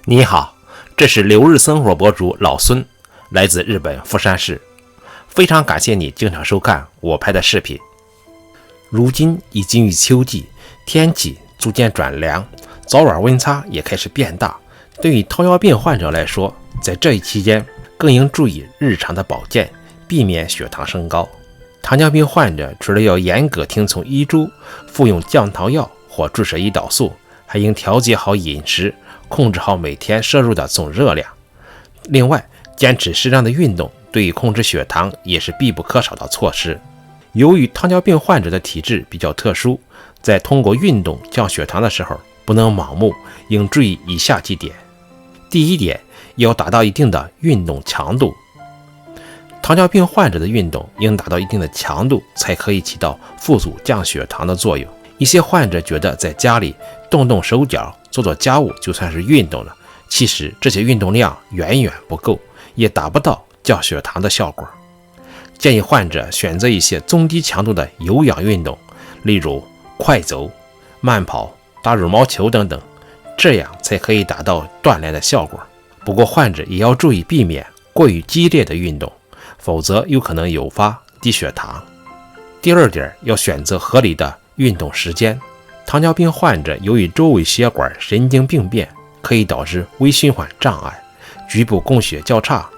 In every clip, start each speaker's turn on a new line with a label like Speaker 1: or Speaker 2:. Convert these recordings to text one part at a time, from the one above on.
Speaker 1: 你好，这是留日生活博主老孙，来自日本富山市。非常感谢你经常收看我拍的视频。如今已进入秋季，天气逐渐转凉，早晚温差也开始变大。对于糖尿病患者来说，在这一期间更应注意日常的保健，避免血糖升高。糖尿病患者除了要严格听从医嘱，服用降糖药或注射胰岛素，还应调节好饮食，控制好每天摄入的总热量。另外，坚持适当的运动对于控制血糖也是必不可少的措施。由于糖尿病患者的体质比较特殊，在通过运动降血糖的时候，不能盲目，应注意以下几点。第一点，要达到一定的运动强度。糖尿病患者的运动应达到一定的强度，才可以起到辅助降血糖的作用。一些患者觉得在家里动动手脚，做做家务就算是运动了，其实这些运动量远远不够，也达不到降血糖的效果。建议患者选择一些中低强度的有氧运动，例如快走、慢跑、打羽毛球等等，这样才可以达到锻炼的效果。不过患者也要注意避免过于激烈的运动，否则有可能诱发低血糖。第二点，要选择合理的运动时间。糖尿病患者由于周围血管神经病变，可以导致微循环障碍，局部供血较差，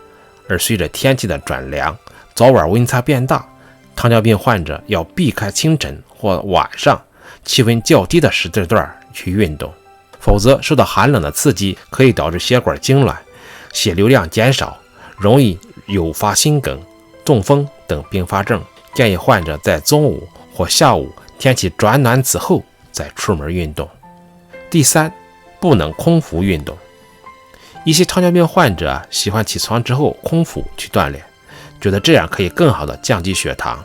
Speaker 1: 而随着天气的转凉，早晚温差变大，糖尿病患者要避开清晨或晚上气温较低的时间段去运动，否则受到寒冷的刺激，可以导致血管痉挛，血流量减少，容易诱发心梗、中风等并发症。建议患者在中午或下午天气转暖之后再出门运动。第三，不能空腹运动。一些糖尿病患者喜欢起床之后空腹去锻炼，觉得这样可以更好的降低血糖。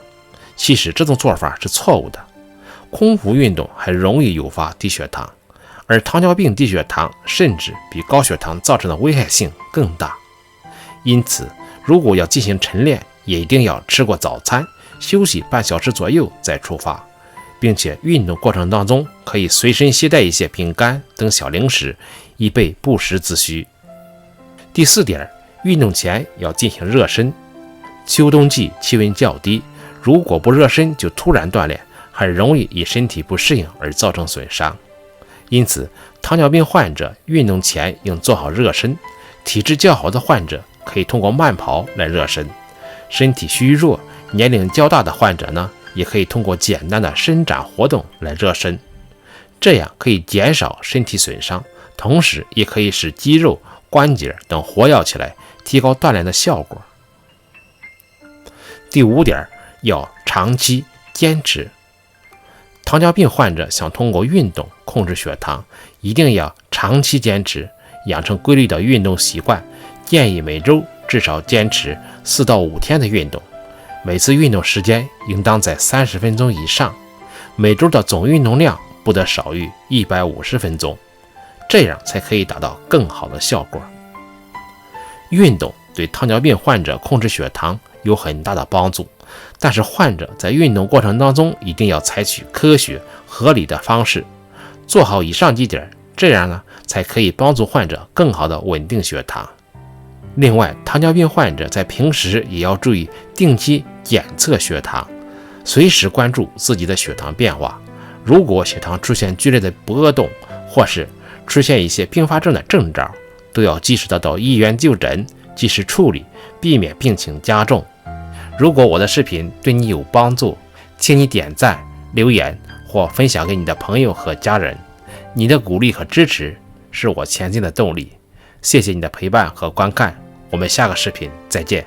Speaker 1: 其实这种做法是错误的，空腹运动还容易诱发低血糖，而糖尿病低血糖甚至比高血糖造成的危害性更大。因此，如果要进行晨练，也一定要吃过早餐，休息半小时左右再出发，并且运动过程当中可以随身携带一些饼干等小零食，以备不时之需。第四点，运动前要进行热身。秋冬季气温较低，如果不热身就突然锻炼，很容易因身体不适应而造成损伤。因此，糖尿病患者运动前应做好热身。体质较好的患者可以通过慢跑来热身，身体虚弱、年龄较大的患者呢，也可以通过简单的伸展活动来热身，这样可以减少身体损伤，同时也可以使肌肉、关节等活跃起来，提高锻炼的效果。第五点，要长期坚持。糖尿病患者想通过运动控制血糖，一定要长期坚持，养成规律的运动习惯。建议每周至少坚持4到5天的运动，每次运动时间应当在30分钟以上，每周的总运动量不得少于150分钟，这样才可以达到更好的效果。运动对糖尿病患者控制血糖有很大的帮助，但是患者在运动过程当中一定要采取科学合理的方式，做好以上几点，这样呢才可以帮助患者更好的稳定血糖。另外，糖尿病患者在平时也要注意定期检测血糖，随时关注自己的血糖变化。如果血糖出现剧烈的波动，或是出现一些并发症的征兆，都要及时的到医院就诊，及时处理，避免病情加重。如果我的视频对你有帮助，请你点赞、留言或分享给你的朋友和家人。你的鼓励和支持是我前进的动力。谢谢你的陪伴和观看，我们下个视频再见。